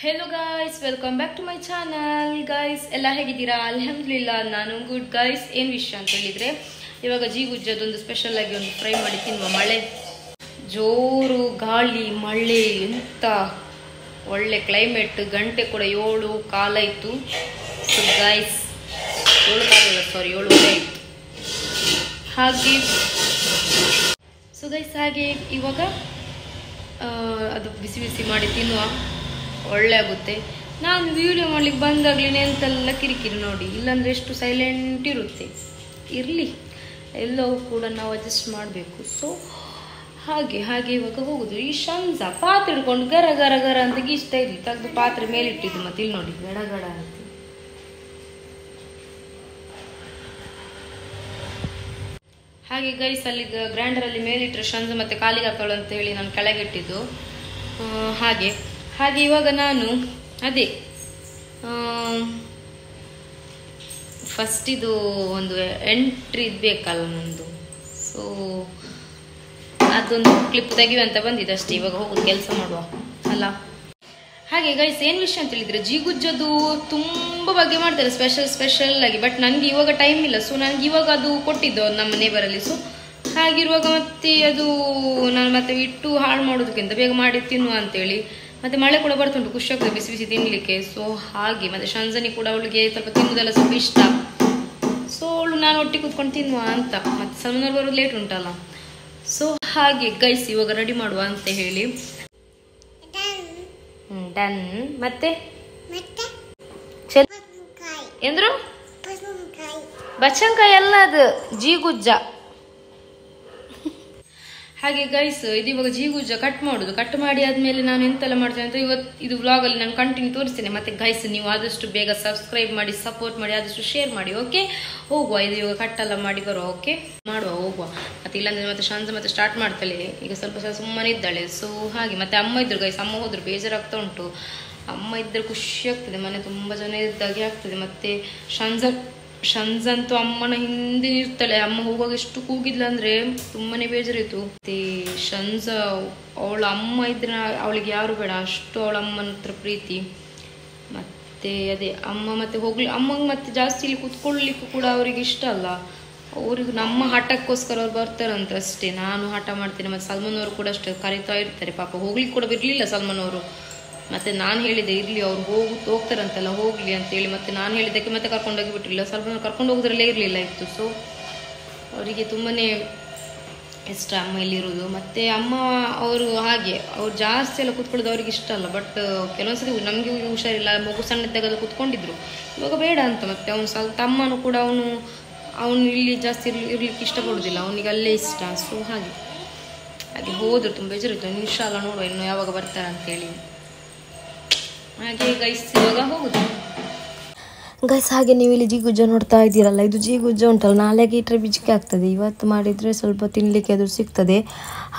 Hello guys, welcome back to my channel. Guys ಎಲ್ಲ ಹೇಗಿದ್ದೀರಾ? ಅಲ್ಹಮ್ದುಲಿಲ್ಲಾ, ನಾನು ಗುಡ್. ಗೈಸ್ ಏನು ವಿಷಯ ಅಂತ ಹೇಳಿದರೆ, ಇವಾಗ ಜೀಗುಜ್ಜದೊಂದು ಸ್ಪೆಷಲ್ ಆಗಿ ಒಂದು ಫ್ರೈ ಮಾಡಿ ತಿನ್ನುವ. ಮಳೆ ಜೋರು, ಗಾಳಿ, ಮಳೆ, ಎಂತ ಒಳ್ಳೆ ಕ್ಲೈಮೇಟ್. ಗಂಟೆ ಕೂಡ 7:15 ಆಯಿತು. ಸೊ ಗೈಸ್ 7:15 ಆಯಿತು. ಹಾಗೆ ಹಾಗೆ ಇವಾಗ ಅದು ಬಿಸಿ ಬಿಸಿ ಮಾಡಿ ತಿನ್ನುವ, ಒಳ್ಳೆ ಆಗುತ್ತೆ. ನಾನು ವಿಡಿಯೋ ಮಾಡ್ಲಿಕ್ಕೆ ಬಂದಾಗ್ಲೇ ಎಂತೆಲ್ಲ ಕಿರಿಕಿರಿ ನೋಡಿ, ಇಲ್ಲಾಂದರೆ ಎಷ್ಟು ಸೈಲೆಂಟ್ ಇರುತ್ತೆ. ಇರಲಿ, ಎಲ್ಲವೂ ಕೂಡ ನಾವು ಅಡ್ಜಸ್ಟ್ ಮಾಡಬೇಕು. ಸೊ ಹಾಗೆ ಇವಾಗ ಹೋಗುದು. ಈ ಶಂಜ ಪಾತ್ರೆ ಹಿಡ್ಕೊಂಡು ಗರ ಗರ ಗರ ಅಂತ ಗೀಚ್ತಾ ಇದ್ವಿ. ತೆಗೆದು ಪಾತ್ರೆ ಮೇಲಿಟ್ಟಿದ್ದು, ಮತ್ತೆ ಇಲ್ಲಿ ನೋಡಿ ಗಡ ಗಡ ಅಂತ. ಹಾಗೆ ಗೈಸ್ ಅಲ್ಲಿ ಗ್ರೈಂಡರಲ್ಲಿ ಮೇಲಿಟ್ಟರೆ ಶಂಜ ಮತ್ತೆ ಕಾಲಿಗೆ ಹಾಕೊಳ್ಳೋ ಅಂತ ಹೇಳಿ ನಾನು ಕೆಳಗಿಟ್ಟಿದ್ದು. ಹಾಗೆ ಇವಾಗ ನಾನು ಅದೇ ಫಸ್ಟ್ ಇದು ಒಂದು ಎಂಟ್ರಿ ಬೇಕಲ್ಲ ನಂದು. ಸೊ ಅದೊಂದು ಕ್ಲಿಪ್ ತೆಗಿಯುವಂತ ಬಂದಿದೆ ಅಷ್ಟೇ. ಇವಾಗ ಹೋಗೋದು, ಕೆಲಸ ಮಾಡುವ ಅಲ್ಲ. ಹಾಗೆ ಗೈಸ್ ಏನು ವಿಷಯ ಅಂತ ಹೇಳಿದ್ರೆ, ಜೀಗುಜ್ಜದು ತುಂಬ ಬಗ್ಗೆ ಮಾಡ್ತಾರೆ ಸ್ಪೆಷಲ್ ಆಗಿ. ಬಟ್ ನನಗೆ ಇವಾಗ ಟೈಮ್ ಇಲ್ಲ. ಸೊ ನನಗೆ ಇವಾಗ ಅದು ಕೊಟ್ಟಿದ್ದು ನಮ್ಮ ನೇಬರಲ್ಲಿ. ಸೊ ಹಾಗಿರುವಾಗ ಮತ್ತೆ ಅದು ನಾನು ಮತ್ತೆ ಇಟ್ಟು ಹಾಳು ಮಾಡೋದಕ್ಕಿಂತ ಬೇಗ ಮಾಡಿ ತಿನ್ನುವ ಅಂತೇಳಿ. ಮತ್ತೆ ಮಳೆ ಕೂಡ ಬರ್ತುಂಟು, ಖುಷಿ ಆಗ್ತದೆ ಬಿಸಿ ಬಿಸಿ ತಿನ್ಲಿಕ್ಕೆ. ಸೊ ಹಾಗೆ ಮತ್ತೆ ಶಂಜನಿ ಕೂಡ ಅವಳಿಗೆ ಸ್ವಲ್ಪ ತಿನ್ನುವುದೆಲ್ಲ ಸ್ವಲ್ಪ ಇಷ್ಟ. ಸೊ ಅವಳು ನಾನು ಒಟ್ಟಿಗೆ ಕೂತ್ಕೊಂಡು ತಿನ್ನುವ ಅಂತ. ಮತ್ತೆ ಸಲ್ಮಾನ್ ಬರೋದು ಲೇಟ್ ಉಂಟಲ್ಲ. ಸೊ ಹಾಗೆ ಗೈಸ್ ಇವಾಗ ರೆಡಿ ಮಾಡುವ ಅಂತ ಹೇಳಿ ಡನ್. ಮತ್ತೆ ಎಂದ್ರು ಬಚ್ಚಂಕಾಯಿ ಅಲ್ಲ, ಅದು ಜೀಗುಜ್ಜ. ಹಾಗೆ ಗೈಸ್ ಇದು ಇವಾಗ ಜೀಗುಜ್ಜ ಕಟ್ ಮಾಡುದು. ಕಟ್ ಮಾಡಿ ಆದ್ಮೇಲೆ ನಾನು ಎಂತೆಲ್ಲ ಮಾಡ್ತೇನೆ ಅಂತ ಇವತ್ತು ಇದು ವ್ಲಾಗಲ್ಲಿ ನಾನು ಕಂಟಿನ್ಯೂ ತೋರಿಸ್ತೇನೆ. ಮತ್ತೆ ಗೈಸ್ ನೀವು ಆದಷ್ಟು ಬೇಗ ಸಬ್ಸ್ಕ್ರೈಬ್ ಮಾಡಿ, ಸಪೋರ್ಟ್ ಮಾಡಿ, ಆದಷ್ಟು ಶೇರ್ ಮಾಡಿ. ಓಕೆ, ಹೋಗುವ. ಇದು ಇವಾಗ ಕಟ್ ಎಲ್ಲ ಮಾಡಿ ಬರುವ. ಓಕೆ, ಮಾಡುವ, ಹೋಗುವ. ಮತ್ತೆ ಇಲ್ಲಾಂದ್ರೆ ಮತ್ತೆ ಶಂಜ ಮತ್ತೆ ಸ್ಟಾರ್ಟ್ ಮಾಡ್ತಾಳೆ. ಈಗ ಸ್ವಲ್ಪ ಸುಮ್ಮನೆ ಇದ್ದಾಳೆ. ಸೊ ಹಾಗೆ ಮತ್ತೆ ಅಮ್ಮ ಇದ್ರು ಗೈಸ್. ಅಮ್ಮ ಹೋದ್ರು, ಬೇಜಾರಾಗ್ತಾ ಉಂಟು. ಅಮ್ಮ ಇದ್ರೆ ಖುಷಿ ಆಗ್ತದೆ, ಮನೆ ತುಂಬ ಜನ ಇದ್ದಾಗೆ ಆಗ್ತದೆ. ಮತ್ತೆ ಶಂಜಂತೂ ಅಮ್ಮನ ಹಿಂದೆ ಇರ್ತಾಳೆ. ಅಮ್ಮ ಹೋಗುವಾಗ ಎಷ್ಟು ಕೂಗಿದ್ಲ ಅಂದ್ರೆ ತುಂಬಾನೇ ಬೇಜಾರಿತ್ತು. ಮತ್ತೆ ಶಂಜ ಅವಳ ಅಮ್ಮ ಇದ್ರೆ ಅವಳಿಗೆ ಯಾರು ಬೇಡ, ಅಷ್ಟು ಅವಳ ಅಮ್ಮನ ಹತ್ರ ಪ್ರೀತಿ. ಮತ್ತೆ ಅದೇ ಅಮ್ಮ ಮತ್ತೆ ಅಮ್ಮಂಗೆ ಮತ್ತೆ ಜಾಸ್ತಿ ಇಲ್ಲಿ ಕುತ್ಕೊಳ್ಳಿಕ್ಕೂ ಕೂಡ ಅವ್ರಿಗೆ ಇಷ್ಟ ಅಲ್ಲ. ಅವ್ರಿಗೆ ನಮ್ಮ ಹಠಕ್ಕೋಸ್ಕರ ಅವ್ರು ಬರ್ತಾರಂತ ಅಷ್ಟೇ. ನಾನು ಹಠ ಮಾಡ್ತೇನೆ. ಮತ್ತೆ ಸಲ್ಮಾನ್ ಅವರು ಕೂಡ ಅಷ್ಟೇ ಕರಿತಾ ಇರ್ತಾರೆ. ಪಾಪ ಹೋಗ್ಲಿಕ್ಕೆ ಕೂಡ ಬಿರ್ಲಿಲ್ಲ ಸಲ್ಮಾನ್ ಅವರು. ಮತ್ತೆ ನಾನು ಹೇಳಿದೆ ಇರ್ಲಿ, ಅವ್ರು ಹೋಗ್ತಾರಂತೆಲ್ಲ, ಹೋಗ್ಲಿ ಅಂತೇಳಿ. ಮತ್ತೆ ನಾನು ಹೇಳಿದ್ದಕ್ಕೆ ಮತ್ತೆ ಕರ್ಕೊಂಡೋಗಿ ಬಿಟ್ಟಿರಲಿಲ್ಲ. ಸ್ವಲ್ಪ ಕರ್ಕೊಂಡು ಹೋಗೋದ್ರಲ್ಲೇ ಇರಲಿಲ್ಲ ಇತ್ತು. ಸೊ ಅವರಿಗೆ ತುಂಬಾನೇ ಇಷ್ಟ ಅಮ್ಮ ಇಲ್ಲಿರೋದು. ಮತ್ತೆ ಅಮ್ಮ ಅವರು ಹಾಗೆ ಅವ್ರು ಜಾಸ್ತಿ ಎಲ್ಲ ಕೂತ್ಕೊಳ್ಳೋದು ಅವ್ರಿಗೆ ಇಷ್ಟ ಅಲ್ಲ. ಬಟ್ ಕೆಲವೊಂದ್ಸತಿ ನಮಗೆ ಹುಷಾರಿಲ್ಲ, ಮಗು ಸಣ್ಣದಾಗೆಲ್ಲ ಕೂತ್ಕೊಂಡಿದ್ರು. ಇವಾಗ ಬೇಡ ಅಂತ. ಮತ್ತೆ ಅವನು ಸ್ವಲ್ಪ ಅಮ್ಮನೂ ಕೂಡ ಅವನು ಇಲ್ಲಿ ಜಾಸ್ತಿ ಇರ್ಲಿಕ್ಕೆ ಇಷ್ಟಪಡೋದಿಲ್ಲ, ಅವನಿಗೆ ಅಲ್ಲೇ ಇಷ್ಟ. ಸೊ ಹಾಗೆ ಹೋದ್ರು, ತುಂಬ ಬೇಜಾರಿತ್ತು. ಇನ್ಶಾಲ್ಲ ನೋಡುವ ಇನ್ನು ಯಾವಾಗ ಬರ್ತಾರೆ ಅಂತೇಳಿ. ಹಾಗೆ ಗೈಸ್ ಇವಾಗ ಹೋಗುದು. ಗೈಸ್ ಹಾಗೆ ನೀವು ಇಲ್ಲಿ ಜೀಗುಜ್ಜ ನೋಡ್ತಾ ಇದ್ದೀರಲ್ಲ, ಇದು ಜೀಗುಜ್ಜ ಉಂಟಲ್ಲ, ನಾಳೆಗೆ ಇಟ್ಟರೆ ಬಿಜಿಕೆ ಆಗ್ತದೆ. ಇವತ್ತು ಮಾಡಿದರೆ ಸ್ವಲ್ಪ ತಿನ್ನಲಿಕ್ಕೆ ಅದು ಸಿಗ್ತದೆ.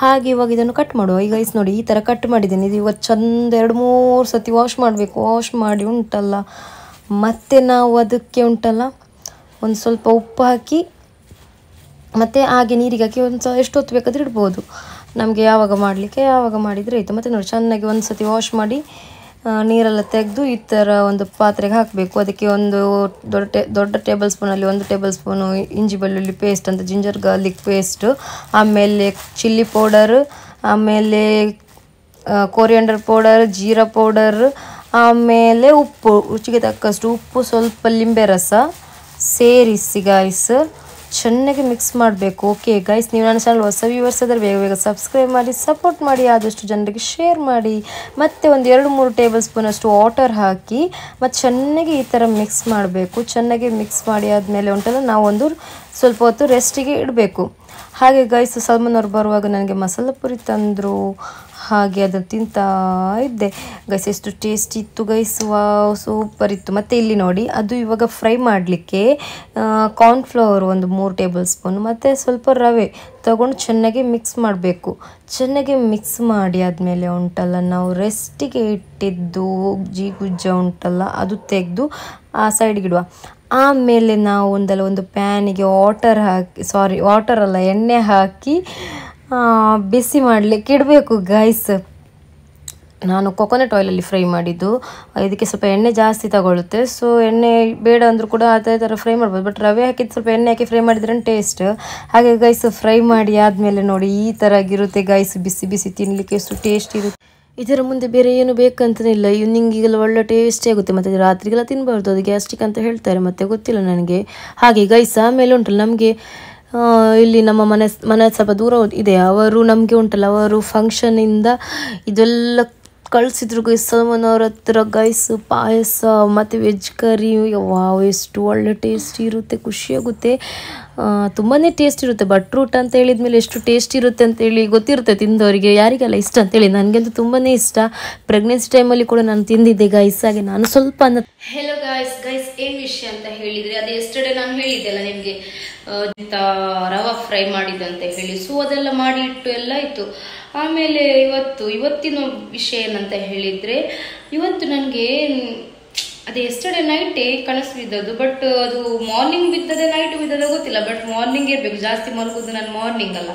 ಹಾಗೆ ಇವಾಗ ಇದನ್ನು ಕಟ್ ಮಾಡುವ. ಈಗ ಗೈಸ್ ನೋಡಿ, ಈ ಥರ ಕಟ್ ಮಾಡಿದ್ದೇನೆ. ಇದು ಇವತ್ತು ಚಂದ 2-3 ಸತಿ ವಾಶ್ ಮಾಡಬೇಕು. ವಾಶ್ ಮಾಡಿ ಉಂಟಲ್ಲ, ಮತ್ತೆ ನಾವು ಅದಕ್ಕೆ ಉಂಟಲ್ಲ ಒಂದು ಸ್ವಲ್ಪ ಉಪ್ಪು ಹಾಕಿ ಮತ್ತು ಹಾಗೆ ನೀರಿಗೆ ಹಾಕಿ ಎಷ್ಟು ಹೊತ್ತು ಬೇಕಾದ್ರೆ ಇಡ್ಬೋದು. ನಮಗೆ ಯಾವಾಗ ಮಾಡಲಿಕ್ಕೆ ಯಾವಾಗ ಮಾಡಿದರೆ ಆಯಿತು. ಮತ್ತು ನೋಡಿ ಚೆನ್ನಾಗಿ ಒಂದು ಸತಿ ವಾಶ್ ಮಾಡಿ ನೀರೆಲ್ಲ ತೆಗೆದು ಈ ಥರ ಒಂದು ಪಾತ್ರೆಗೆ ಹಾಕಬೇಕು. ಅದಕ್ಕೆ ಒಂದು ದೊಡ್ಡ ಟೇಬಲ್ ಸ್ಪೂನಲ್ಲಿ 1 ಟೇಬಲ್ ಸ್ಪೂನು ಇಂಜಿ ಬೆಳ್ಳುಳ್ಳಿ ಪೇಸ್ಟ್ ಅಂತ, ಜಿಂಜರ್ ಗಾರ್ಲಿಕ್ ಪೇಸ್ಟು, ಆಮೇಲೆ ಚಿಲ್ಲಿ ಪೌಡರ್, ಆಮೇಲೆ ಕೊರಿಯಂಡರ್ ಪೌಡರ್, ಜೀರಾ ಪೌಡರ್, ಆಮೇಲೆ ಉಪ್ಪು, ರುಚಿಗೆ ತಕ್ಕಷ್ಟು ಉಪ್ಪು, ಸ್ವಲ್ಪ ಲಿಂಬೆ ರಸ ಸೇರಿಸಿ ಗೈಸ್ ಚೆನ್ನಾಗಿ ಮಿಕ್ಸ್ ಮಾಡಬೇಕು. ಓಕೆ ಗೈಸ್, ನೀವು ನನ್ನ ಚಾನಲ್ ಹೊಸ ವ್ಯೂವರ್ಸ್ ಆದರೆ ಬೇಗ ಸಬ್ಸ್ಕ್ರೈಬ್ ಮಾಡಿ, ಸಪೋರ್ಟ್ ಮಾಡಿ, ಆದಷ್ಟು ಜನರಿಗೆ ಶೇರ್ ಮಾಡಿ. ಮತ್ತು ಒಂದು 2-3 ಟೇಬಲ್ ಸ್ಪೂನಷ್ಟು ವಾಟರ್ ಹಾಕಿ ಮತ್ತು ಚೆನ್ನಾಗಿ ಈ ಥರ ಮಿಕ್ಸ್ ಮಾಡಬೇಕು. ಚೆನ್ನಾಗಿ ಮಿಕ್ಸ್ ಮಾಡಿ ಆದಮೇಲೆ ಉಂಟಲ್ಲ, ನಾವು ಸ್ವಲ್ಪ ಹೊತ್ತು ರೆಸ್ಟಿಗೆ ಇಡಬೇಕು. ಹಾಗೆ ಗೈಸ್ ಸಲ್ಮಾನ್ ಅವ್ರು ಬರುವಾಗ ನನಗೆ ಮಸಾಲ ಪುರಿ ತಂದರು. ಹಾಗೆ ಅದನ್ನು ತಿಂತಾ ಇದ್ದೆ ಗೈಸ್. ಎಷ್ಟು ಟೇಸ್ಟ್ ಇತ್ತು ಗೈಸ್, ವಾವ್ ಸೂಪರ್ ಇತ್ತು. ಮತ್ತು ಇಲ್ಲಿ ನೋಡಿ, ಅದು ಇವಾಗ ಫ್ರೈ ಮಾಡಲಿಕ್ಕೆ ಕಾರ್ನ್ಫ್ಲವರ್ ಒಂದು 3 ಟೇಬಲ್ ಸ್ಪೂನ್ ಮತ್ತು ಸ್ವಲ್ಪ ರವೆ ತಗೊಂಡು ಚೆನ್ನಾಗಿ ಮಿಕ್ಸ್ ಮಾಡಬೇಕು. ಚೆನ್ನಾಗಿ ಮಿಕ್ಸ್ ಮಾಡಿ ಆದಮೇಲೆ ಉಂಟಲ್ಲ, ನಾವು ರೆಸ್ಟಿಗೆ ಇಟ್ಟಿದ್ದು ಜೀಗುಜ್ಜ ಉಂಟಲ್ಲ, ಅದು ತೆಗೆದು ಆ ಸೈಡ್ಗೆ ಇಡುವ. ಆಮೇಲೆ ನಾವು ಒಂದು ಪ್ಯಾನಿಗೆ ಎಣ್ಣೆ ಹಾಕಿ ಬಿಸಿ ಮಾಡಲಿಕ್ಕೆ ಇಡಬೇಕು ಗೈಸ್. ನಾನು ಕೊಕೊನಟ್ ಆಯಿಲಲ್ಲಿ ಫ್ರೈ ಮಾಡಿದ್ದು. ಇದಕ್ಕೆ ಸ್ವಲ್ಪ ಎಣ್ಣೆ ಜಾಸ್ತಿ ತಗೊಳುತ್ತೆ, ಸೊ ಎಣ್ಣೆ ಬೇಡ ಅಂದರೂ ಕೂಡ ಅದೇ ಥರ ಫ್ರೈ ಮಾಡ್ಬೋದು. ಬಟ್ ರವೆ ಹಾಕಿದ್ದು ಸ್ವಲ್ಪ ಎಣ್ಣೆ ಹಾಕಿ ಫ್ರೈ ಮಾಡಿದ್ರೆ ಟೇಸ್ಟ್. ಹಾಗೆ ಗೈಸ್ ಫ್ರೈ ಮಾಡಿ ಆದಮೇಲೆ ನೋಡಿ ಈ ಥರ ಆಗಿರುತ್ತೆ ಗೈಸ್. ಬಿಸಿ ಬಿಸಿ ತಿನ್ನಲಿಕ್ಕೆ ಎಷ್ಟು ಟೇಸ್ಟ್ ಇರುತ್ತೆ. ಇದರ ಮುಂದೆ ಬೇರೆ ಏನು ಬೇಕಂತಲೇ ಇಲ್ಲ. ಈವ್ನಿಂಗಿಗೆಲ್ಲ ಒಳ್ಳೆ ಟೇಸ್ಟಿ ಆಗುತ್ತೆ. ಮತ್ತು ರಾತ್ರಿಗೆಲ್ಲ ತಿನ್ಬಾರ್ದು, ಅದು ಗ್ಯಾಸ್ಟ್ರಿಕ್ ಅಂತ ಹೇಳ್ತಾರೆ, ಮತ್ತು ಗೊತ್ತಿಲ್ಲ ನನಗೆ. ಹಾಗೆ ಗೈಸ್ ಆಮೇಲೆ ಉಂಟಲ್ಲ ನಮಗೆ ಇಲ್ಲಿ ನಮ್ಮ ಮನೆ ಸ್ವಲ್ಪ ದೂರ ಇದೆ. ಅವರು ನಮಗೆ ಉಂಟಲ್ಲ, ಅವರು ಫಂಕ್ಷನಿಂದ ಇದೆಲ್ಲ ಕಳಿಸಿದ್ರು ಗೈಸ್ ಸಲ್ಮಾನ್ ಅವ್ರ ಹತ್ರ ಗೈಸ್. ಪಾಯಸ ಮತ್ತು ವೆಜ್ ಕರಿ, ವಾವ್ ಎಷ್ಟು ಒಳ್ಳೆ ಟೇಸ್ಟ್ ಇರುತ್ತೆ, ಖುಷಿಯಾಗುತ್ತೆ. ತುಂಬಾ ಟೇಸ್ಟ್ ಇರುತ್ತೆ. ಬಟ್ರೂಟ್ ಅಂತ ಹೇಳಿದ್ಮೇಲೆ ಎಷ್ಟು ಟೇಸ್ಟ್ ಇರುತ್ತೆ ಅಂತೇಳಿ ಗೊತ್ತಿರುತ್ತೆ ತಿಂದವರಿಗೆ, ಯಾರಿಗೆಲ್ಲ ಇಷ್ಟ ಅಂತೇಳಿ. ನನಗಂತೂ ತುಂಬಾ ಇಷ್ಟ. ಪ್ರೆಗ್ನೆನ್ಸಿ ಟೈಮಲ್ಲಿ ಕೂಡ ನಾನು ತಿಂದಿದ್ದೆ ಗೈಸ್. ಹಾಗೆ ನಾನು ಸ್ವಲ್ಪ ಹೆಲೋ ಗೈಸ್ ಏನ್ ವಿಷಯ ಅಂತ ಹೇಳಿದ್ರೆ, ಅದು ಎಸ್ಟರ್ಡೇ ನಾನು ಹೇಳಿದ್ದೆಲ್ಲ ನಿಮ್ಗೆ ರವಾ ಫ್ರೈ ಮಾಡಿದಂತ ಹೇಳಿ. ಸೊ ಅದೆಲ್ಲ ಮಾಡಿ ಇಟ್ಟು ಎಲ್ಲ ಇತ್ತು. ಆಮೇಲೆ ಇವತ್ತಿನ ವಿಷಯ ಏನಂತ ಹೇಳಿದ್ರೆ, ಇವತ್ತು ನನಗೆ ಅದೇ ಎಸ್ಟರ್ಡೇ ನೈಟೇ ಕನಸು ಬಿದ್ದದ್ದು. ಬಟ್ ಅದು ಮಾರ್ನಿಂಗ್ ಬಿದ್ದದೆ ನೈಟ್ ಬಿದ್ದದೆ ಗೊತ್ತಿಲ್ಲ. ಬಟ್ ಮಾರ್ನಿಂಗ್ ಇರಬೇಕು, ಜಾಸ್ತಿ ಮಲಗೋದು ನಾನು ಮಾರ್ನಿಂಗ್ ಅಲ್ಲ.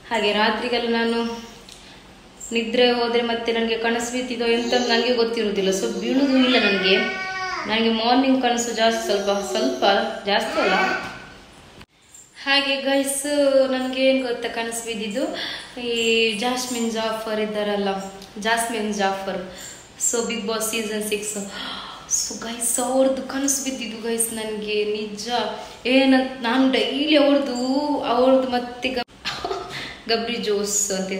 ಹಾಗೆ ರಾತ್ರಿಗೆಲ್ಲ ನಾನು ನಿದ್ರೆ ಹೋದ್ರೆ ಮತ್ತೆ ನನಗೆ ಕನಸು ಬಿದ್ದಿದ್ದೋ ಎಂತ ನನಗೆ ಗೊತ್ತಿರುವುದಿಲ್ಲ. ಸೊ ಬೀಳುದು ಇಲ್ಲ ನನಗೆ ಮಾರ್ನಿಂಗ್ ಕನಸು ಜಾಸ್ತಿ, ಸ್ವಲ್ಪ ಜಾಸ್ತಿ ಅಲ್ಲ. ಹಾಗೆ ಗೈಸ್ ನನಗೆ ಏನು ಗೊತ್ತಾ ಕನಸು ಬಿದ್ದಿದ್ದು, ಈ ಜಾಸ್ಮಿನ್ ಜಾಫರ್ ಇದ್ದಾರಲ್ಲ, Jasmine Jaffar, so big boss season 6. So guys ಅವ್ರದ್ದು ಕನಸು ಬಿದ್ದಿದ್ದು ಗೈಸ್ ನನಗೆ ನಿಜ. ಏನಂತ ನಾನು ಡೈಲಿ ಅವ್ರದ್ದು ಮತ್ತೆ ಗಬ್ರಿ ಜೋಸ್ ಅಂತ,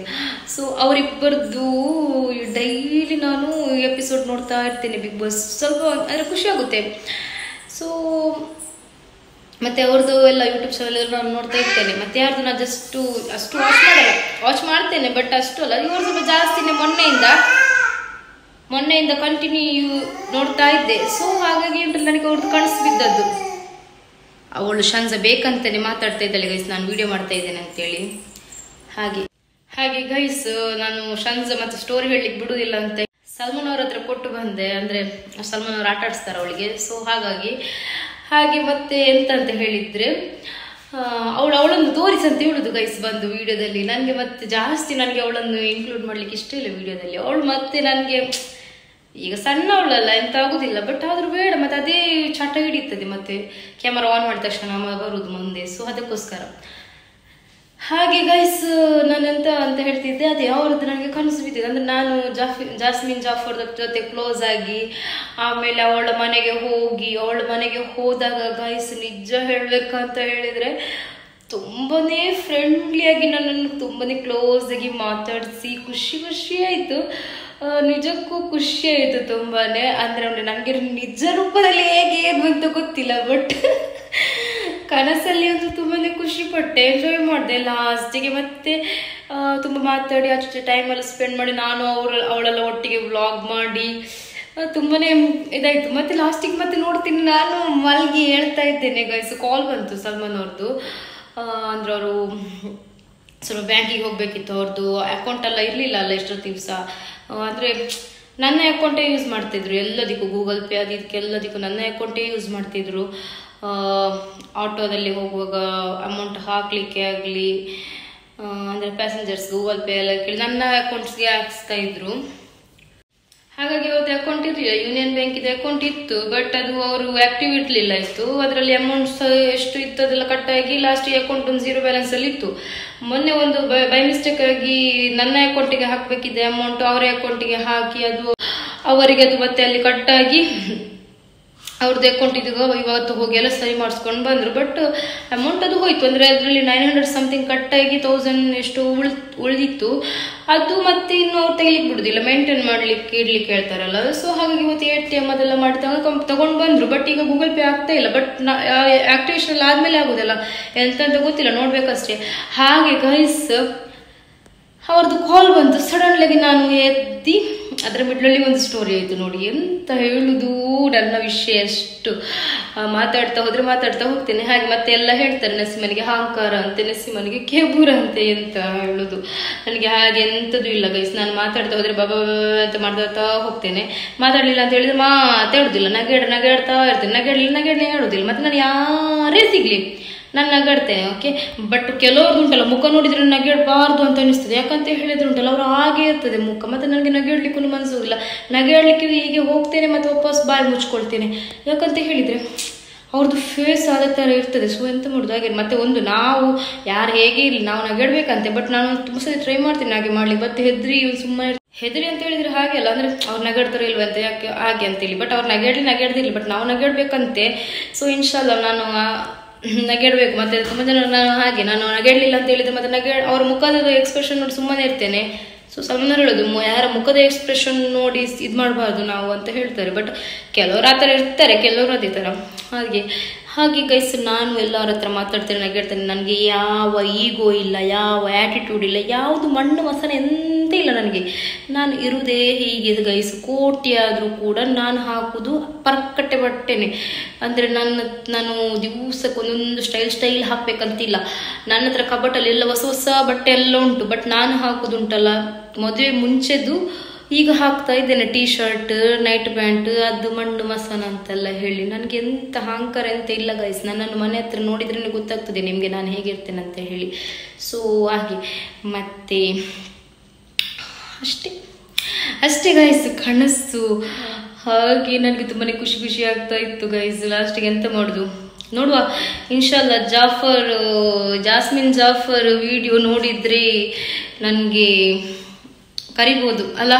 ಸೊ ಅವರಿಬ್ಬರದ್ದು ಡೈಲಿ ನಾನು ಎಪಿಸೋಡ್ ನೋಡ್ತಾ ಇರ್ತೇನೆ ಬಿಗ್ ಬಾಸ್. ಸ್ವಲ್ಪ ಅಂದರೆ ಖುಷಿ ಆಗುತ್ತೆ. ಸೊ ಮತ್ತೆ ಅವ್ರದ್ದು ಎಲ್ಲ ಯೂಟ್ಯೂಬ್ ಚಾನಲ್ ಎಲ್ಲ ನಾನು ನೋಡ್ತಾ ಇರ್ತೇನೆ. ಮತ್ತೆ ಯಾರ್ದು ನಾನು ಅಷ್ಟು ವಾಚ್ ಮಾಡ್ತೇನೆ, ಬಟ್ ಅಷ್ಟು ಅಲ್ಲ. ಇವ್ರು ಸ್ವಲ್ಪ ಜಾಸ್ತಿನೇ ಮೊನ್ನೆಯಿಂದ ಕಂಟಿನ್ಯೂ ನೋಡ್ತಾ ಇದ್ದೆ. ಸೊ ಹಾಗಾಗಿ ಉಂಟಲ್ಲ ನನಗೆ ಅವ್ರದ್ದು ಕನಸು ಬಿದ್ದದ್ದು. ಅವಳು ಶಂಜ ಬೇಕಂತಾನೆ ಮಾತಾಡ್ತಾ ಇದ್ದಾಳೆ ಗೈಸ್, ನಾನು ವಿಡಿಯೋ ಮಾಡ್ತಾ ಇದ್ದೇನೆ ಅಂತೇಳಿ. ಹಾಗೆ ಗೈಸ್ ನಾನು ಶಂಜ ಮತ್ತೆ ಸ್ಟೋರಿ ಹೇಳಲಿಕ್ಕೆ ಬಿಡುವುದಿಲ್ಲ ಅಂತ ಸಲ್ಮಾನ್ ಅವ್ರ ಹತ್ರ ಕೊಟ್ಟು ಬಂದೆ. ಅಂದ್ರೆ ಸಲ್ಮಾನ್ ಅವ್ರು ಆಟ ಆಡಿಸ್ತಾರೆ ಅವಳಿಗೆ. ಸೊ ಹಾಗೆ ಮತ್ತೆ ಎಂತ ಅಂತ ಹೇಳಿದ್ರೆ, ಅವಳನ್ನು ತೋರಿಸಂತ ಹೇಳುದು ಗೈಸ್ ಬಂದು ವಿಡಿಯೋದಲ್ಲಿ. ನನಗೆ ಮತ್ತೆ ಜಾಸ್ತಿ ಅವಳನ್ನು ಇನ್ಕ್ಲೂಡ್ ಮಾಡ್ಲಿಕ್ಕೆ ಇಷ್ಟ ಇಲ್ಲ ವಿಡಿಯೋದಲ್ಲಿ. ಅವಳು ಮತ್ತೆ ನನಗೆ ಈಗ ಸಣ್ಣವಳಲ್ಲ, ಎಂತ ಆಗುದಿಲ್ಲ, ಬಟ್ ಆದ್ರೂ ಬೇಡ, ಮತ್ತೆ ಅದೇ ಚಟ ಹಿಡಿತದೆ, ಮತ್ತೆ ಕ್ಯಾಮರಾ ಆನ್ ಮಾಡಿದ ತಕ್ಷಣ ಬರುದು ಮುಂದೆ. ಸೊ ಅದಕ್ಕೋಸ್ಕರ ಹಾಗೆ ಗೈಸ್ ನಾನೆಂತ ಅಂತ ಹೇಳ್ತಿದ್ದೆ, ಅದೇ ಅವ್ರದ್ದು ನನಗೆ ಕನಸು ಬಿದ್ದಿದೆ. ಅಂದ್ರೆ ನಾನು ಜಾಸ್ಮಿನ್ ಜಾಫರ್ ಜೊತೆ ಕ್ಲೋಸ್ ಆಗಿ ಆಮೇಲೆ ಅವಳ ಮನೆಗೆ ಹೋದಾಗ ಗೈಸ್ ನಿಜ ಹೇಳ್ಬೇಕಂತ ಹೇಳಿದ್ರೆ ತುಂಬಾನೇ ಫ್ರೆಂಡ್ಲಿಯಾಗಿ ನನ್ನನ್ನು ತುಂಬಾನೇ ಕ್ಲೋಸ್ ಆಗಿ ಮಾತಾಡಿಸಿ ಖುಷಿ ಆಯ್ತು. ನಿಜಕ್ಕೂ ಖುಷಿ ಆಯ್ತು ತುಂಬಾನೇ. ಅಂದ್ರೆ ನನಗೆ ನಿಜ ರೂಪದಲ್ಲಿ ಹೇಗೆ ಏನು ಅಂತ ಗೊತ್ತಿಲ್ಲ, ಬಟ್ ಕನಸಲ್ಲಿ ಒಂದು ತುಂಬಾನೇ ಖುಷಿ ಪಟ್ಟೆ, ಎಂಜಾಯ್ ಮಾಡಿದೆ ಲಾಸ್ಟಿಗೆ. ಮತ್ತೆ ತುಂಬ ಮಾತಾಡಿ ಅಷ್ಟು ಟೈಮೆಲ್ಲ ಸ್ಪೆಂಡ್ ಮಾಡಿ ನಾನು ಅವಳೆಲ್ಲ ಒಟ್ಟಿಗೆ ವ್ಲಾಗ್ ಮಾಡಿ ತುಂಬಾನೇ ಇದಾಯ್ತು. ಮತ್ತೆ ಲಾಸ್ಟಿಗೆ ಮತ್ತೆ ನೋಡ್ತೀನಿ, ನಾನು ಮಲ್ಗಿ ಹೇಳ್ತಾ ಇದ್ದೇನೆ ಗೈಸ್, ಕಾಲ್ ಬಂತು ಸಲ್ಮಾನ್ ಅವ್ರದ್ದು. ಅಂದ್ರೆ ಅವರು ಸ್ವಲ್ಪ ಬ್ಯಾಂಕಿಗೆ ಹೋಗ್ಬೇಕಿತ್ತು, ಅವ್ರದ್ದು ಅಕೌಂಟ್ ಎಲ್ಲ ಇರಲಿಲ್ಲ ಅಲ್ಲ ಎಷ್ಟೊತ್ತು ದಿವಸ. ಅಂದರೆ ನನ್ನ ಅಕೌಂಟೇ ಯೂಸ್ ಮಾಡ್ತಿದ್ರು ಎಲ್ಲದಕ್ಕೂ, ಗೂಗಲ್ ಪೇ ಅದಕ್ಕೆಲ್ಲದಕ್ಕೂ ನನ್ನ ಅಕೌಂಟೇ ಯೂಸ್ ಮಾಡ್ತಿದ್ರು. ಆಟೋದಲ್ಲಿ ಹೋಗುವಾಗ ಅಮೌಂಟ್ ಹಾಕಲಿಕ್ಕೆ ಆಗಲಿ, ಅಂದರೆ ಪ್ಯಾಸೆಂಜರ್ಸ್ ಗೂಗಲ್ ಪೇ ಎಲ್ಲ ಕೇಳಿ ನನ್ನ ಅಕೌಂಟ್ಸ್ಗೆ ಹಾಕಿಸ್ತಾ ಇದ್ರು. ಹಾಗಾಗಿ ಅವತ್ತು ಅಕೌಂಟ್ ಇರಲಿಲ್ಲ, ಯೂನಿಯನ್ ಬ್ಯಾಂಕಿದ ಅಕೌಂಟ್ ಇತ್ತು, ಬಟ್ ಅದು ಅವರು ಆಕ್ಟಿವ್ ಇರಲಿಲ್ಲ ಇತ್ತು. ಅದರಲ್ಲಿ ಅಮೌಂಟ್ಸ್ ಎಷ್ಟು ಇತ್ತು ಅದೆಲ್ಲ ಕಟ್ಟಾಗಿ ಲಾಸ್ಟಿಗೆ ಅಕೌಂಟ್ ಒಂದು 0 ಬ್ಯಾಲೆನ್ಸ್ ಅಲ್ಲಿ ಇತ್ತು. ಮೊನ್ನೆ ಒಂದು ಬೈ ಮಿಸ್ಟೇಕ್ ಆಗಿ ನನ್ನ ಅಕೌಂಟಿಗೆ ಹಾಕಬೇಕಿದ್ದೆ ಅಮೌಂಟ್, ಅವರ ಅಕೌಂಟಿಗೆ ಹಾಕಿ ಅವರಿಗೆ ಅದು ಮತ್ತೆ ಅಲ್ಲಿ ಕಟ್ಟಾಗಿ ಅವ್ರದ್ದು ಅಕೌಂಟ್ ಇವತ್ತು ಹೋಗಿ ಎಲ್ಲ ಸರಿ ಮಾಡಿಸ್ಕೊಂಡು ಬಂದರು. ಬಟ್ ಅಮೌಂಟ್ ಅದು ಹೋಯ್ತು. ಅಂದರೆ ಅದರಲ್ಲಿ 900 ಸಮಥಿಂಗ್ ಕಟ್ಟಾಗಿ 1000 ಎಷ್ಟು ಉಳಿದಿತ್ತು. ಅದು ಮತ್ತೆ ಇನ್ನು ಅವ್ರು ತೆಗಿಲಿಕ್ಕೆ ಬಿಡುದಿಲ್ಲ, ಮೇಂಟೈನ್ ಇಡ್ಲಿಕ್ಕೆ ಹೇಳ್ತಾರಲ್ಲ. ಸೊ ಹಾಗಾಗಿ ಇವತ್ತು ATM ಅದೆಲ್ಲ ಮಾಡಿ ತಗೊಂಡು ಬಂದ್ರು. ಬಟ್ ಈಗ ಗೂಗಲ್ ಪೇ ಆಗ್ತಾ ಇಲ್ಲ, ಬಟ್ ಆಕ್ಟಿವೇಶನ್ ಆದ್ಮೇಲೆ ಆಗುದಲ್ಲ, ಎಂತ ಗೊತ್ತಿಲ್ಲ, ನೋಡ್ಬೇಕಷ್ಟೇ. ಹಾಗೆ ಗೈಸ್ ಅವ್ರದ್ದು ಕಾಲ್ ಬಂತು ಸಡನ್ಲಾಗಿ. ನಾನು ಎದ್ದಿ ಅದರ ಮಿಡ್ಲಲ್ಲಿ ಒಂದು ಸ್ಟೋರಿ ಆಯಿತು ನೋಡಿ, ಎಂತ ಹೇಳುದು ನನ್ನ ವಿಷಯ. ಅಷ್ಟು ಮಾತಾಡ್ತಾ ಹೋಗ್ತೇನೆ. ಹಾಗೆ ಮತ್ತೆ ಎಲ್ಲ ಹೇಳ್ತಾರೆ, ನಸೀಮನಿಗೆ ಅಹಂಕಾರ ಅಂತೆ, ನಸೀಮನಿಗೆ ಕೇಬೂರ ಅಂತೆ, ಎಂತ ಹೇಳುದು. ನನಗೆ ಹಾಗೆ ಎಂಥದ್ದು ಇಲ್ಲ ಗೈಸ್. ನಾನು ಮಾತಾಡ್ತಾ ಹೋದ್ರೆ ಬಾಬಾ ಅಂತ ಮಾತಾಡ್ತಾ ಹೋಗ್ತೇನೆ. ಮಾತಾಡಲಿಲ್ಲ ಅಂತ ಹೇಳಿದ್ರೆ ಮಾತಾಡುದಿಲ್ಲ, ನಗಾಡ್ತಾ ಇರ್ತೇನೆ. ನಗಾಡ್ಲಿ ಹೇಳುದಿಲ್ಲ. ಮತ್ತೆ ನಾನು ಯಾರೇ ಸಿಗ್ಲಿ ನಾನು ನಗಾಡ್ತೇನೆ. ಓಕೆ, ಬಟ್ ಕೆಲವ್ರದ್ದು ಉಂಟಲ್ಲ ಮುಖ ನೋಡಿದ್ರೆ ನಗಾಡಬಾರ್ದು ಅಂತ ಅನಿಸ್ತದೆ. ಯಾಕಂತ ಹೇಳಿದ್ರೆ ಉಂಟಲ್ಲ ಅವ್ರು ಹಾಗೆ ಇರ್ತದೆ ಮುಖ, ಮತ್ತೆ ನನಗೆ ನಗಾಡ್ಲಿಕ್ಕೂ ಮನಸ್ಸೋದಿಲ್ಲ. ನಗಾಡ್ಲಿಕ್ಕೆ ಹೀಗೆ ಹೋಗ್ತೇನೆ ಮತ್ತೆ ವಾಪಸ್ ಬಾಯಿ ಮುಚ್ಕೊಳ್ತೇನೆ. ಯಾಕಂತ ಹೇಳಿದ್ರೆ ಅವ್ರದ್ದು ಫೇಸ್ ಆದ ಥರ ಇರ್ತದೆ. ಸೊ ಎಂತ ಮಾಡೋದು ಹಾಗೆ. ಮತ್ತೆ ಒಂದು ನಾವು ಯಾರು ಹೇಗೆ ಇರಲಿ ನಾವು ನಗಾಡ್ಬೇಕಂತೆ, ಬಟ್ ನಾನು ತುಂಬ ಸರಿ ಟ್ರೈ ಮಾಡ್ತೀನಿ ಹಾಗೆ ಮಾಡ್ಲಿಕ್ಕೆ. ಮತ್ತೆ ಸುಮ್ಮನೆ ಹೆದರಿ ಅಂತ ಹೇಳಿದ್ರೆ ಹಾಗೆ ಅಲ್ಲ, ಅಂದ್ರೆ ಅವ್ರು ನಗಾಡ್ತಾರೋ ಇಲ್ವ ಅಂತ ಯಾಕೆ ಹಾಗೆ ಅಂತೇಳಿ. ಬಟ್ ಅವ್ರು ನಗಾಡ್ದಿಲ್ಲ, ಬಟ್ ನಾವು ನಗಾಡ್ಬೇಕಂತೆ. ಸೊ ಇನ್ಶಾಲ್ಲ ನಾನು ನಗಾಡ್ಬೇಕು. ಮತ್ತೆ ತುಂಬ ಜನ ನಾನು ನಗಾಡ್ಲಿಲ್ಲ ಅಂತ ಹೇಳಿದ್ರೆ ಮತ್ತೆ ಅವ್ರ ಮುಖದ ಎಕ್ಸ್ಪ್ರೆಷನ್ ನೋಡಿ ಸುಮ್ಮನೆ ಇರ್ತೇನೆ. ಸೊ ಸ್ವಲ್ಪ ಹೇಳೋದು ಯಾರ ಮುಖದ ಎಕ್ಸ್ಪ್ರೆಷನ್ ನೋಡಿ ಇದು ಮಾಡಬಾರ್ದು ನಾವು ಅಂತ ಹೇಳ್ತಾರೆ. ಬಟ್ ಕೆಲವರು ಆ ಥರ ಇರ್ತಾರೆ, ಕೆಲವರು ಅದೇ ಥರ. ಹಾಗೆ ಗೈಸ್, ನಾನು ಎಲ್ಲರ ಹತ್ರ ಮಾತಾಡ್ತೇನೆ, ನಗಾಡ್ತೇನೆ. ನನಗೆ ಯಾವ ಈಗೋ ಇಲ್ಲ, ಯಾವ ಆ್ಯಟಿಟ್ಯೂಡ್ ಇಲ್ಲ, ಯಾವುದು ಮಣ್ಣು ಮಸನ ಎಂತ ಇಲ್ಲ ನನಗೆ. ನಾನು ಇರುವುದೇ ಹೀಗೆ ಗೈಸ್. ಕೋಟಿ ಆದರೂ ಕೂಡ ನಾನು ಹಾಕುವುದು ಪರ್ಕಟ್ಟೆ ಬಟ್ಟೆನೆ. ಅಂದರೆ ನಾನು ದಿವಸಕ್ಕೆ ಒಂದೊಂದು ಸ್ಟೈಲ್ ಹಾಕಬೇಕಂತಿಲ್ಲ. ನನ್ನ ಹತ್ರ ಕಬಟಲ್ಲಿ ಎಲ್ಲ ಹೊಸ ಬಟ್ಟೆ ಎಲ್ಲ ಉಂಟು. ಬಟ್ ನಾನು ಹಾಕುದುಂಟಲ್ಲ ಮದುವೆ ಮುಂಚೆದು ಈಗ ಹಾಕ್ತಾ ಇದ್ದೇನೆ. ಟೀ ಶರ್ಟ್, ನೈಟ್ ಪ್ಯಾಂಟ್, ಅದು ಮಣ್ಣು ಮಸಾನ ಅಂತೆಲ್ಲ ಹೇಳಿ. ನನಗೆ ಎಂತ ಅಹಂಕಾರ ಎಂತ ಇಲ್ಲ ಗೈಸ್. ನನ್ನನ್ನು ಮನೆ ಹತ್ರ ನೋಡಿದ್ರೆ ಗೊತ್ತಾಗ್ತದೆ ನಿಮಗೆ ನಾನು ಹೇಗಿರ್ತೇನೆ ಅಂತ ಹೇಳಿ. ಸೊ ಹಾಗೆ ಮತ್ತೆ ಅಷ್ಟೇ ಗೈಸ್ ಕನಸು. ಹಾಗೆ ನನಗೆ ತುಂಬಾ ಖುಷಿ ಆಗ್ತಾ ಇತ್ತು ಗೈಸ್. ಲಾಸ್ಟಿಗೆ ಎಂತ ಮಾಡೋದು ನೋಡುವ ಇನ್ಶಾಲ್ಲ. ಜಾಸ್ಮಿನ್ ಜಾಫರ್ ವಿಡಿಯೋ ನೋಡಿದ್ರೆ ನನಗೆ ಕರಿಬೋದು ಅಲ್ಲ.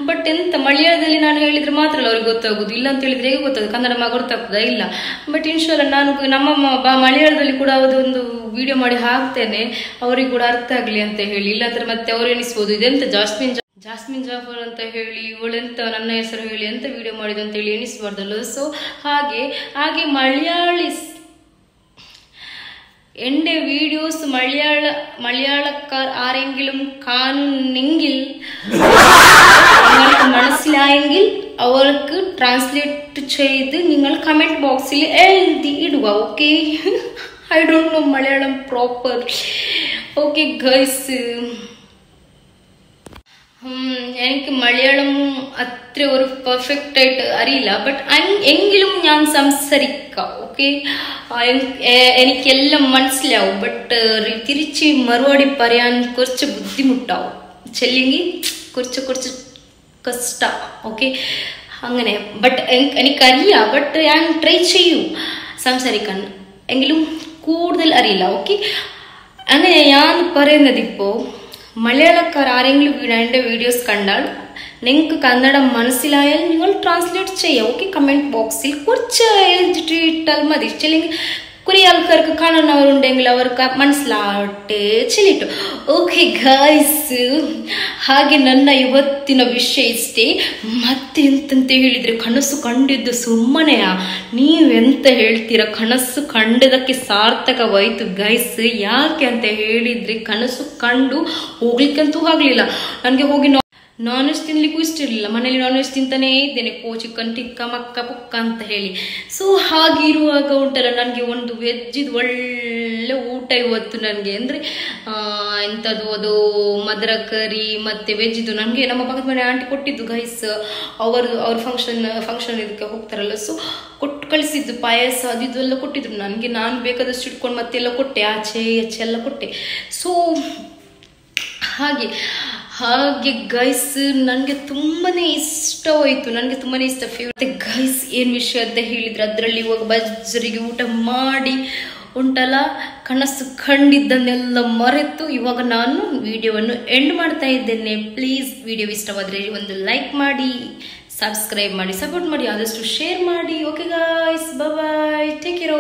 ಬಟ್ ಎಂತ ಮಲಯಾಳದಲ್ಲಿ ನಾನು ಹೇಳಿದ್ರೆ ಮಾತ್ರ ಅಲ್ಲ ಅವ್ರಿಗೆ ಗೊತ್ತಾಗೋದು. ಇಲ್ಲ ಅಂತ ಹೇಳಿದ್ರೆ ಹೇಗೆ ಗೊತ್ತಾಗೋದು? ಕನ್ನಡ ಗೊತ್ತಾಗ್ತದಾ? ಇಲ್ಲ. ಬಟ್ ಇನ್ಶಾಲ್ಲ ನಾನು ನಮ್ಮ ಮಲಯಾಳದಲ್ಲಿ ಕೂಡ ಅದೊಂದು ವಿಡಿಯೋ ಮಾಡಿ ಹಾಕ್ತೇನೆ, ಅವ್ರಿಗೆ ಕೂಡ ಅರ್ಥ ಆಗಲಿ ಅಂತ ಹೇಳಿ. ಇಲ್ಲಾಂದ್ರೆ ಮತ್ತೆ ಅವ್ರು ಎನಿಸ್ಬೋದು ಇದೆಂತ ಜಾಸ್ಮಿನ್ ಜಾಫರ್ ಅಂತ ಹೇಳಿ ಇವಳೆಂತ ನನ್ನ ಹೆಸರು ಹೇಳಿ ಎಂತ ವಿಡಿಯೋ ಮಾಡಿದ ಅಂತ ಹೇಳಿ ಎನಿಸ್ಬಾರ್ದಲ್ಲ. ಸೊ ಹಾಗೆ മലയാളീസ് എൻ്റെ വീഡിയോസ് മലയാളക്കാർ ആരെങ്കിലും കാണുന്നെങ്കിൽ നിങ്ങൾക്ക് മനസ്സിലായെങ്കിൽ അവർക്ക് ട്രാൻസ്ലേറ്റ് ചെയ്ത് നിങ്ങൾ കമന്റ് ബോക്സിൽ എഴുതി ഇടുക. Okay, I don't know Malayalam proper. Okay guys, എനിക്ക് മലയാളം അത്ര ഒരു പെർഫെക്റ്റ് ആയിട്ട് അറിയില്ല. ബട്ട് എങ്കിലും ഞാൻ സംസാരിക്കാം. ഓക്കെ, എനിക്കെല്ലാം മനസ്സിലാവും. ബട്ട് തിരിച്ച് മറുപടി പറയാൻ കുറച്ച് ബുദ്ധിമുട്ടാവും. ചെല്ലെങ്കിൽ കുറച്ച് കഷ്ട. ഓക്കെ, അങ്ങനെ. ബട്ട് എനിക്കറിയാം. ബട്ട് ഞാൻ ട്രൈ ചെയ്യും സംസാരിക്കാൻ, എങ്കിലും കൂടുതൽ അറിയില്ല. ഓക്കെ, അങ്ങനെ ഞാൻ പറയുന്നതിപ്പോൾ മലയാളക്കാർ ആരെങ്കിലും എൻ്റെ വീഡിയോസ് കണ്ടാൽ നിങ്ങൾക്ക് കന്നഡ മനസ്സിലായാൽ നിങ്ങൾ ട്രാൻസ്ലേറ്റ് ചെയ്യുക. ഓക്കെ, കമൻറ്റ് ബോക്സിൽ കുറച്ച് എഴുതിയിട്ട് ഇട്ടാൽ മതി. ചെല്ലെങ്കിൽ കുറേ ആൾക്കാർക്ക് കാണുന്നവരുണ്ടെങ്കിൽ അവർക്ക് മനസ്സിലാവട്ടെ ചെല്ലിട്ടു. ಓಕೆ ಗೈಸ್, ಹಾಗೆ ನನ್ನ ಇವತ್ತಿನ ವಿಷಯ ಇಷ್ಟೇ. ಮತ್ತೆ ಎಂತಂತ ಹೇಳಿದರೆ ಕನಸು ಕಂಡಿದ್ದು ಸುಮ್ಮನೆಯ? ನೀವೆಂತ ಹೇಳ್ತೀರಾ? ಕನಸು ಕಂಡದಕ್ಕೆ ಸಾರ್ಥಕವಾಯಿತು ಗೈಸ್. ಯಾಕೆ ಅಂತ ಹೇಳಿದರೆ ಕನಸು ಕಂಡು ಹೋಗ್ಲಿಕ್ಕಂತೂ ಆಗಲಿಲ್ಲ. ನನಗೆ ಹೋಗಿ ನಾನ್ ವೆಜ್ ತಿನ್ಲಿಕ್ಕೂ ಇಷ್ಟ ಇರಲಿಲ್ಲ. ಮನೇಲಿ ನಾನ್ ವೆಜ್ ತಿಂತಾನೇ ಇದ್ದೇನೆ, ಚಿಕನ್ ಟಿಕ್ಕ ಮಕ್ಕ ಪುಕ್ಕ ಅಂತ ಹೇಳಿ. ಸೊ ಹಾಗಿರುವಾಗ ಉಂಟಲ್ಲ ನನಗೆ ಒಂದು ವೆಜ್ಜಿದು ಒಳ್ಳೆ ಊಟ ಇವತ್ತು ನನಗೆ. ಅಂದರೆ ಎಂಥದ್ದು ಅದು ಮದರ ಕರಿ ಮತ್ತು ವೆಜ್ಜಿದು ನನಗೆ ನಮ್ಮ ಪಕ್ಕದ ಮನೆ ಆಂಟಿ ಕೊಟ್ಟಿದ್ದು ಗೈಸ್. ಅವ್ರ ಫಂಕ್ಷನ್ ಇದಕ್ಕೆ ಹೋಗ್ತಾರಲ್ಲ, ಸೊ ಕೊಟ್ಟು ಕಳಿಸಿದ್ದು ಪಾಯಸ ಅದು ಇದೆಲ್ಲ ಕೊಟ್ಟಿದ್ರು ನನಗೆ. ನಾನು ಬೇಕಾದಷ್ಟು ಇಟ್ಕೊಂಡು ಮತ್ತೆಲ್ಲ ಕೊಟ್ಟೆ, ಆಚೆ ಎಲ್ಲ ಕೊಟ್ಟೆ. ಸೊ ಹಾಗೆ ಗೈಸ್ ನನಗೆ ತುಂಬಾನೇ ಇಷ್ಟವಾಯಿತು. ನನಗೆ ತುಂಬಾನೇ ಇಷ್ಟ ಫೇವ್ರೆಟ್ ಗೈಸ್. ಏನು ವಿಷಯ ಅಂತ ಹೇಳಿದ್ರೆ ಅದರಲ್ಲಿ ಇವಾಗ ಬಜ್ಜರಿಗೆ ಊಟ ಮಾಡಿ ಉಂಟಲ್ಲ ಕನಸು ಕಂಡಿದ್ದನ್ನೆಲ್ಲ ಮರೆತು ಇವಾಗ ನಾನು ವಿಡಿಯೋವನ್ನು ಎಂಡ್ ಮಾಡ್ತಾ ಇದ್ದೇನೆ. ಪ್ಲೀಸ್ ವಿಡಿಯೋ ಇಷ್ಟವಾದರೆ ಒಂದು ಲೈಕ್ ಮಾಡಿ, ಸಬ್ಸ್ಕ್ರೈಬ್ ಮಾಡಿ, ಸಪೋರ್ಟ್ ಮಾಡಿ, ಆದಷ್ಟು ಶೇರ್ ಮಾಡಿ. ಓಕೆ ಗೈಸ್, ಬಾಯ್, ಟೇಕ್ ಕೇರ್.